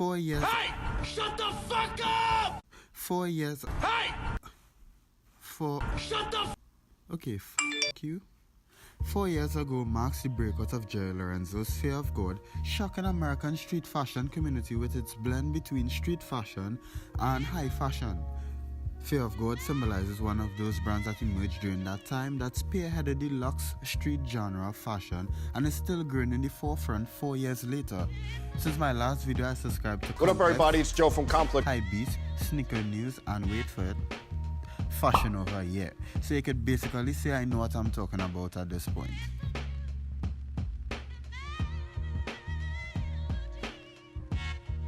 4 years. Hey! Shut the fuck up! 4 years. Hey! Shut the Okay, fuck you. 4 years ago marks the breakout of Jerry Lorenzo's Fear of God, shocking American street fashion community with its blend between street fashion and high fashion. Fear of God symbolizes one of those brands that emerged during that time that spearheaded the luxe street genre of fashion and is still growing in the forefront 4 years later. Since my last video, I subscribed to What up, everybody? It's Joe from Complex. High Beats, Sneaker News, and wait for it, Fashion Over Here. So you could basically say I know what I'm talking about at this point.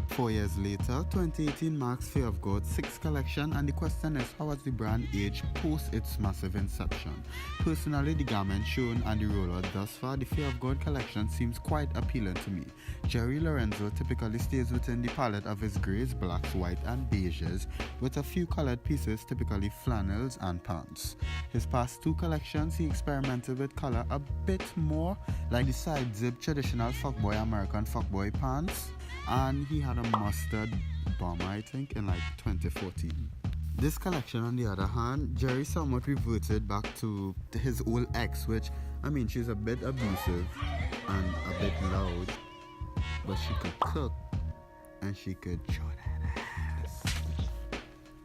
Four years later, 2018 marks Fear of God's 6th collection, and the question is, how has the brand aged post its massive inception? Personally, the garments shown and the rollout thus far, the Fear of God collection seems quite appealing to me. Jerry Lorenzo typically stays within the palette of his greys, blacks, white and beiges, with a few colored pieces, typically flannels and pants. His past 2 collections, he experimented with color a bit more, like the side zip traditional fuckboy American fuckboy pants, and he had a mustard bomber, I think, in like 2014. This collection, on the other hand, Jerry somewhat reverted back to his old ex, which, I mean, she's a bit abusive and a bit loud, but she could cook and she could show that ass.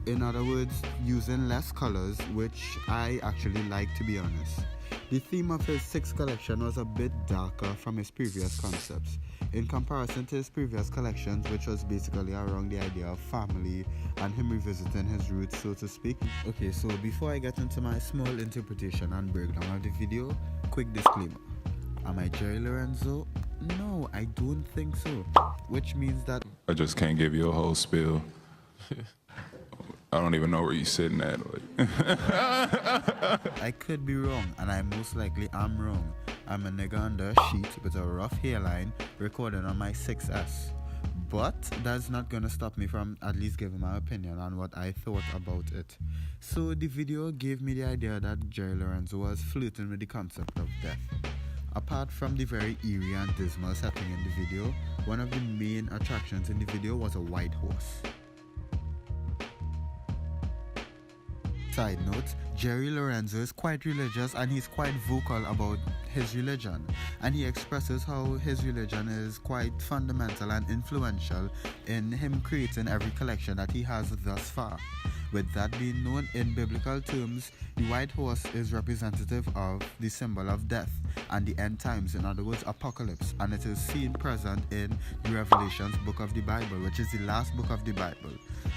In other words, using less colors, which I actually like, to be honest. The theme of his 6th collection was a bit darker from his previous concepts, in comparison to his previous collections, which was basically around the idea of family and him revisiting his roots, so to speak. Okay, so before I get into my small interpretation and breakdown of the video, quick disclaimer. Am I Jerry Lorenzo? No, I don't think so. Which means that I just can't give you a whole spiel. I don't even know where you're sitting at. I could be wrong, and I most likely am wrong. I'm a nigga under a sheet with a rough hairline recorded on my 6S. But that's not gonna stop me from at least giving my opinion on what I thought about it. So the video gave me the idea that Jerry Lorenzo was flirting with the concept of death. Apart from the very eerie and dismal setting in the video, one of the main attractions in the video was a white horse. Side note, Jerry Lorenzo is quite religious and he's quite vocal about his religion, and he expresses how his religion is quite fundamental and influential in him creating every collection that he has thus far. With that being known, in biblical terms, the white horse is representative of the symbol of death and the end times, in other words, apocalypse, and it is seen present in the Revelations book of the Bible, which is the last book of the Bible.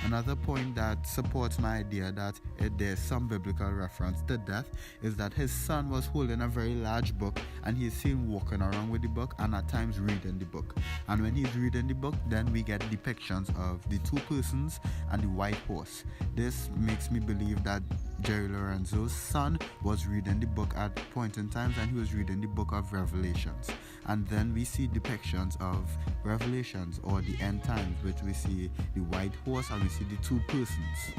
Another point that supports my idea that there's some biblical reference to death is that his son was holding a very large book, and he is seen walking around with the book and at times reading the book. And when he's reading the book, then we get depictions of the 2 persons and the white horse. This makes me believe that Jerry Lorenzo's son was reading the book at point in times, and he was reading the book of Revelations. And then we see depictions of Revelations or the end times, which we see the white horse and we see the 2 persons.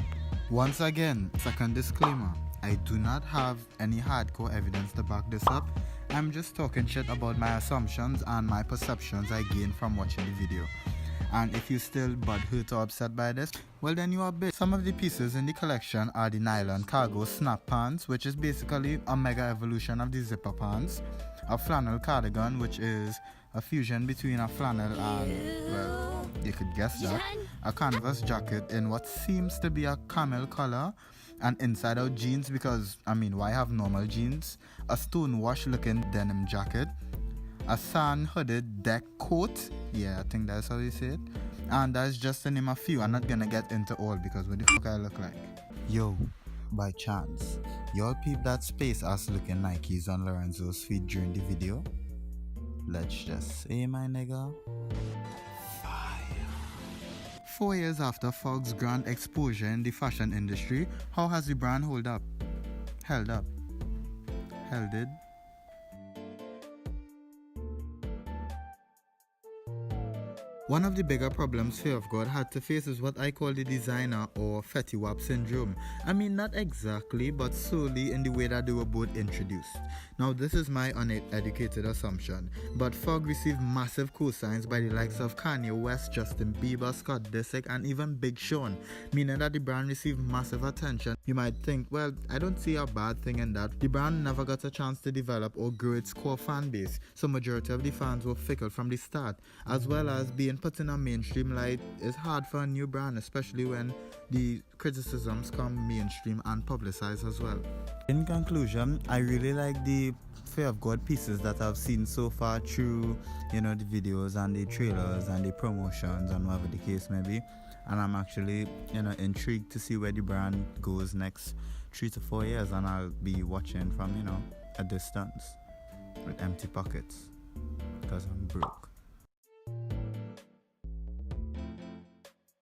Once again, second disclaimer, I do not have any hardcore evidence to back this up. I'm just talking shit about my assumptions and my perceptions I gained from watching the video. And if you're still butthurt or upset by this, well then you are a bitch. Some of the pieces in the collection are the nylon cargo snap pants, which is basically a mega evolution of the zipper pants, a flannel cardigan, which is a fusion between a flannel and, well, you could guess that, a canvas jacket in what seems to be a camel color, and inside out jeans, because, I mean, why have normal jeans, a stonewash looking denim jacket, a sand hooded deck coat, yeah, I think that's how you say it, and that's just to name a few. I'm not gonna get into all because what the fuck I look like. Yo, by chance, y'all peep that space ass looking Nikes on Lorenzo's feet during the video? Let's just say, my nigga, fire. 4 years after Fogg's grand exposure in the fashion industry, how has the brand held up? One of the bigger problems Fear of God had to face is what I call the designer or Fetty Wap syndrome. I mean, not exactly, but solely in the way that they were both introduced. Now, this is my uneducated assumption, but Fog received massive cosigns by the likes of Kanye West, Justin Bieber, Scott Disick, and even Big Sean, meaning that the brand received massive attention. You might think, well, I don't see a bad thing in that. The brand never got a chance to develop or grow its core fan base, so majority of the fans were fickle from the start, as well as being put in a mainstream light is hard for a new brand, especially when the criticisms come mainstream and publicized as well. In conclusion, I really like the Fear of God pieces that I've seen so far through, the videos and the trailers and the promotions and whatever the case may be. And I'm actually, intrigued to see where the brand goes next 3 to 4 years, and I'll be watching from, a distance with empty pockets because I'm broke.